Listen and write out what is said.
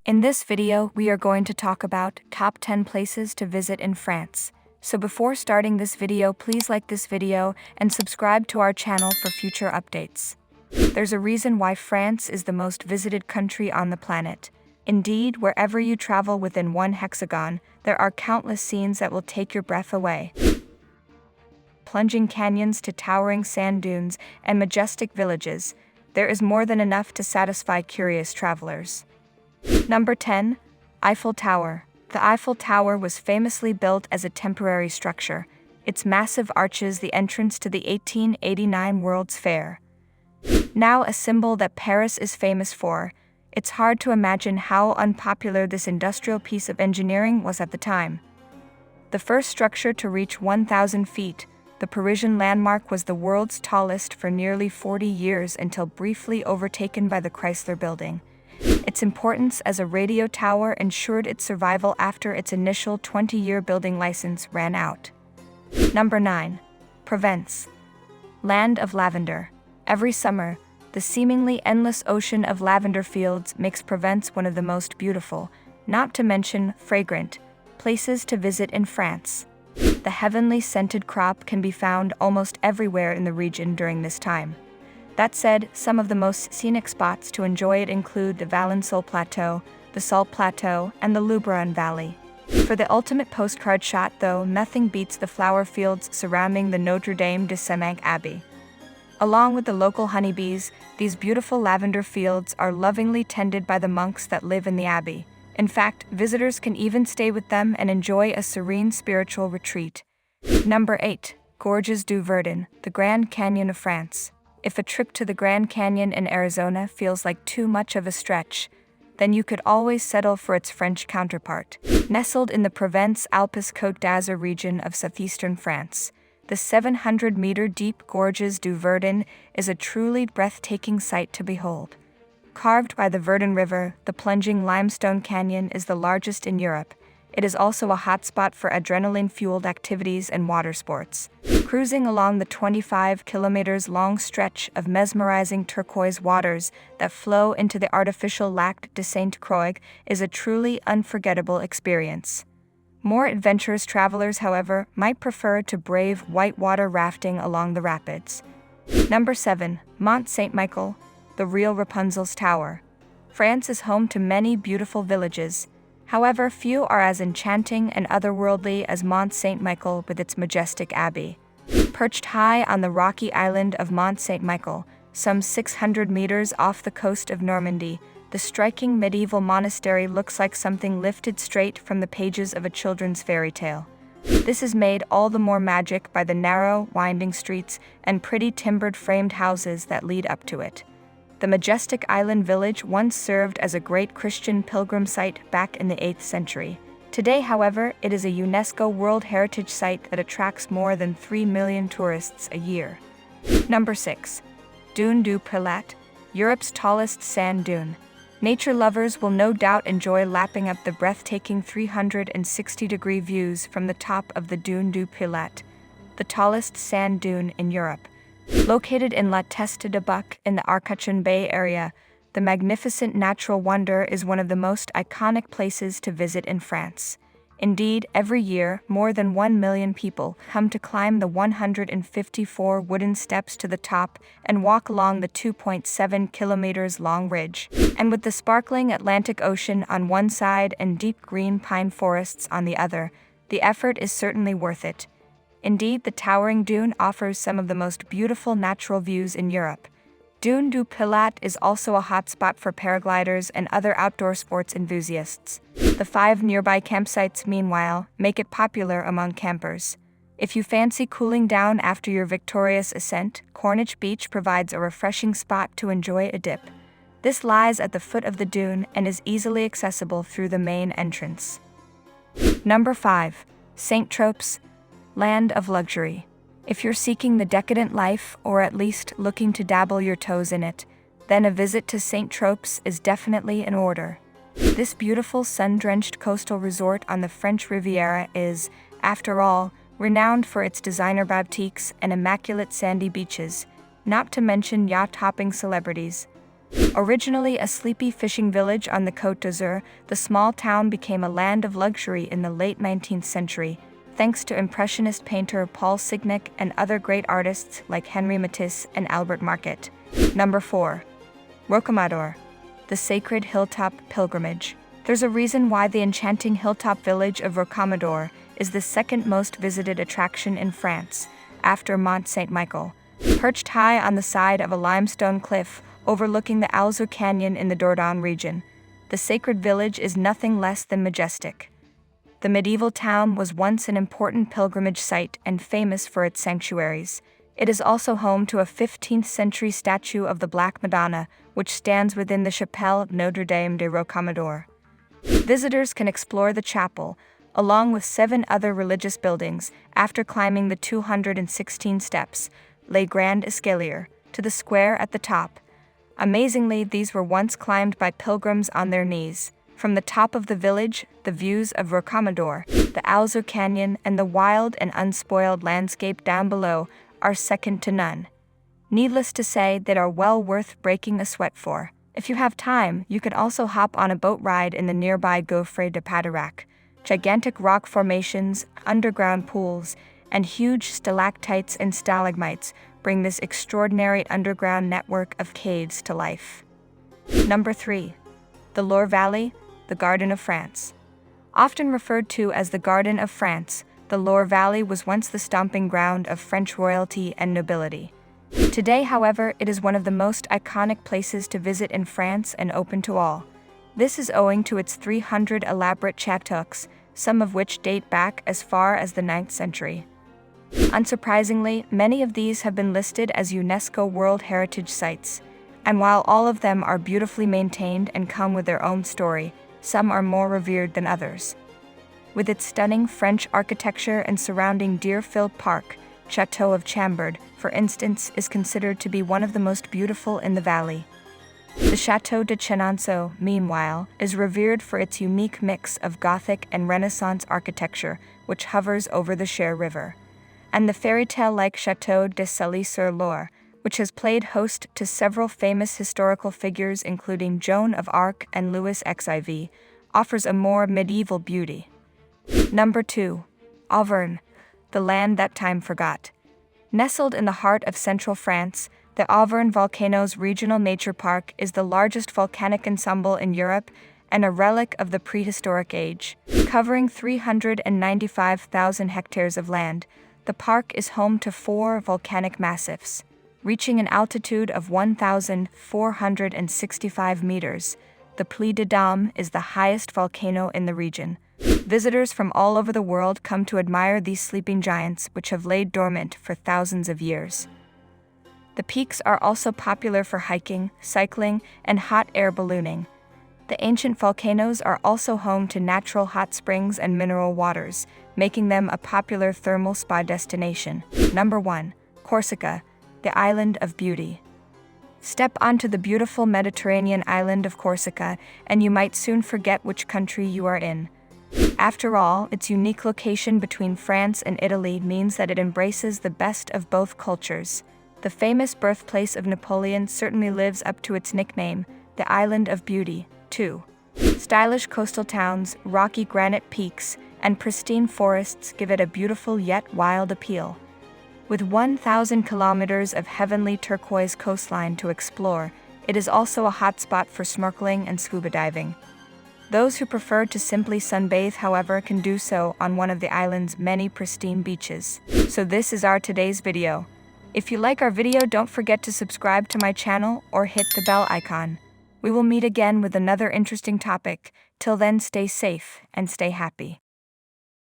In this video, we are going to talk about top 10 places to visit in France. So before starting this video, please like this video and subscribe to our channel for future updates. There's a reason why France is the most visited country on the planet. Indeed, wherever you travel within one hexagon, there are countless scenes that will take your breath away. Plunging canyons to towering sand dunes and majestic villages, there is more than enough to satisfy curious travelers. Number 10. Eiffel Tower. The Eiffel Tower was famously built as a temporary structure, its massive arches the entrance to the 1889 World's Fair. Now a symbol that Paris is famous for, it's hard to imagine how unpopular this industrial piece of engineering was at the time. The first structure to reach 1,000 feet, the Parisian landmark was the world's tallest for nearly 40 years until briefly overtaken by the Chrysler Building. Its importance as a radio tower ensured its survival after its initial 20-year building license ran out. Number 9. Provence. Land of lavender. Every summer, the seemingly endless ocean of lavender fields makes Provence one of the most beautiful, not to mention fragrant, places to visit in France. The heavenly scented crop can be found almost everywhere in the region during this time. That said, some of the most scenic spots to enjoy it include the Valensole Plateau, the Salt Plateau, and the Luberon Valley. For the ultimate postcard shot, though, nothing beats the flower fields surrounding the Notre Dame de Saint Abbey. Along with the local honeybees, these beautiful lavender fields are lovingly tended by the monks that live in the abbey. In fact, visitors can even stay with them and enjoy a serene spiritual retreat. Number 8. Gorges du Verin, the Grand Canyon of France. If a trip to the Grand Canyon in Arizona feels like too much of a stretch, then you could always settle for its French counterpart. Nestled in the Provence-Alpes Côte d'Azur region of southeastern France, the 700-meter-deep Gorges du Verin is a truly breathtaking sight to behold. Carved by the Verdun River, the plunging limestone canyon is the largest in Europe. It is also a hotspot for adrenaline-fueled activities and water sports. Cruising along the 25 kilometers long stretch of mesmerizing turquoise waters that flow into the artificial Lac de Sainte Croix is a truly unforgettable experience. More adventurous travelers, however, might prefer to brave whitewater rafting along the rapids. Number 7. Mont St Michael, the real Rapunzel's Tower. France is home to many beautiful villages. However, few are as enchanting and otherworldly as Mont St Michael with its majestic abbey. Perched high on the rocky island of Mont St Michael, some 600 meters off the coast of Normandy, the striking medieval monastery looks like something lifted straight from the pages of a children's fairy tale. This is made all the more magic by the narrow, winding streets and pretty timbered framed houses that lead up to it. The majestic island village once served as a great Christian pilgrim site back in the 8th century. Today, however, it is a UNESCO World Heritage Site that attracts more than 3 million tourists a year. Number 6. Dune du Pilat, Europe's tallest sand dune. Nature lovers will no doubt enjoy lapping up the breathtaking 360-degree views from the top of the Dune du Pilat, the tallest sand dune in Europe. Located in La Teste de Buc in the Arcachon Bay area, the magnificent natural wonder is one of the most iconic places to visit in France. Indeed, every year, more than 1 million people come to climb the 154 wooden steps to the top and walk along the 2.7 kilometers long ridge. And with the sparkling Atlantic Ocean on one side and deep green pine forests on the other, the effort is certainly worth it. Indeed, the towering dune offers some of the most beautiful natural views in Europe. Dune du Pilat is also a hotspot for paragliders and other outdoor sports enthusiasts. The 5 nearby campsites, meanwhile, make it popular among campers. If you fancy cooling down after your victorious ascent, Corniche Beach provides a refreshing spot to enjoy a dip. This lies at the foot of the dune and is easily accessible through the main entrance. Number 5. St Tropez, land of luxury. If you're seeking the decadent life, or at least looking to dabble your toes in it, then a visit to St Tropez is definitely in order. This beautiful sun-drenched coastal resort on the French Riviera is, after all, renowned for its designer boutiques and immaculate sandy beaches, not to mention yacht-hopping celebrities. Originally a sleepy fishing village on the Côte d'Azur, the small town became a land of luxury in the late 19th century, thanks to Impressionist painter Paul Signac and other great artists like Henri Matisse and Albert Marquet. Number 4. Rocamadour, the sacred hilltop pilgrimage. There's a reason why the enchanting hilltop village of Rocamadour is the second most visited attraction in France, after Mont St Michael. Perched high on the side of a limestone cliff overlooking the Alzou Canyon in the Dordogne region, the sacred village is nothing less than majestic. The medieval town was once an important pilgrimage site and famous for its sanctuaries. It is also home to a 15th-century statue of the Black Madonna, which stands within the Chapelle Notre-Dame de Rocamadour. Visitors can explore the chapel, along with 7 other religious buildings, after climbing the 216 steps, Les Grands Escaliers, to the square at the top. Amazingly, these were once climbed by pilgrims on their knees. From the top of the village, the views of Rocamadour, the Alzou Canyon, and the wild and unspoiled landscape down below are second to none. Needless to say, they are well worth breaking a sweat for. If you have time, you can also hop on a boat ride in the nearby Gouffre de Padirac. Gigantic rock formations, underground pools, and huge stalactites and stalagmites bring this extraordinary underground network of caves to life. Number 3. The Loire Valley, the Garden of France. Often referred to as the Garden of France, the Loire Valley was once the stomping ground of French royalty and nobility. Today, however, it is one of the most iconic places to visit in France and open to all. This is owing to its 300 elaborate chateaux, some of which date back as far as the 9th century. Unsurprisingly, many of these have been listed as UNESCO World Heritage Sites, and while all of them are beautifully maintained and come with their own story, some are more revered than others. With its stunning French architecture and surrounding deer-filled park, Château of Chambord, for instance, is considered to be one of the most beautiful in the valley. The Château de Chenonceau, meanwhile, is revered for its unique mix of Gothic and Renaissance architecture, which hovers over the Cher River. And the fairy-tale-like Château de Sully-sur-Loire, which has played host to several famous historical figures including Joan of Arc and Louis XIV, offers a more medieval beauty. Number 2. Auvergne, the land that time forgot. Nestled in the heart of central France, the Auvergne Volcanoes Regional Nature Park is the largest volcanic ensemble in Europe and a relic of the prehistoric age. Covering 395,000 hectares of land, the park is home to 4 volcanic massifs. Reaching an altitude of 1,465 meters, the Puy de Dôme is the highest volcano in the region. Visitors from all over the world come to admire these sleeping giants which have laid dormant for thousands of years. The peaks are also popular for hiking, cycling, and hot air ballooning. The ancient volcanoes are also home to natural hot springs and mineral waters, making them a popular thermal spa destination. Number 1. Corsica, the island of beauty. Step onto the beautiful Mediterranean island of Corsica, and you might soon forget which country you are in. After all, its unique location between France and Italy means that it embraces the best of both cultures. The famous birthplace of Napoleon certainly lives up to its nickname, the Island of Beauty, too. Stylish coastal towns, rocky granite peaks, and pristine forests give it a beautiful yet wild appeal. With 1,000 kilometers of heavenly turquoise coastline to explore, it is also a hotspot for snorkeling and scuba diving. Those who prefer to simply sunbathe, however, can do so on one of the island's many pristine beaches. So this is our today's video. If you like our video, don't forget to subscribe to my channel or hit the bell icon. We will meet again with another interesting topic. Till then, stay safe and stay happy.